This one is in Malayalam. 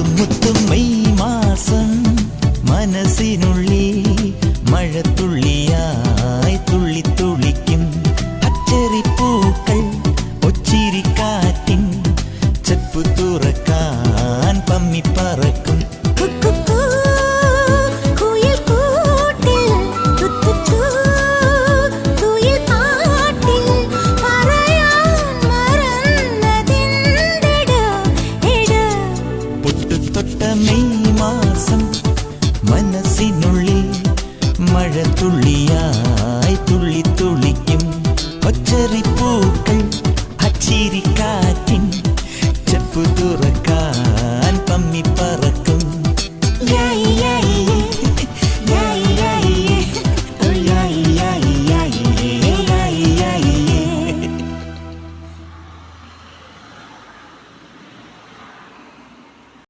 മുത്തും മെയ് മാസം മനസ്സിനുള്ളിൽ മഴത്തുള്ളിയായി തുള്ളിത്തുള്ളിക്കും അച്ചറിപ്പൂക്കൾ ഒച്ചിരിക്കാറ്റിൻ ചെപ്പു തുറക്കാൻ പമ്മിപ്പറക്കും. മെയ് മാസം മനസ്സിനുള്ളിൽ മഴത്തുള്ളി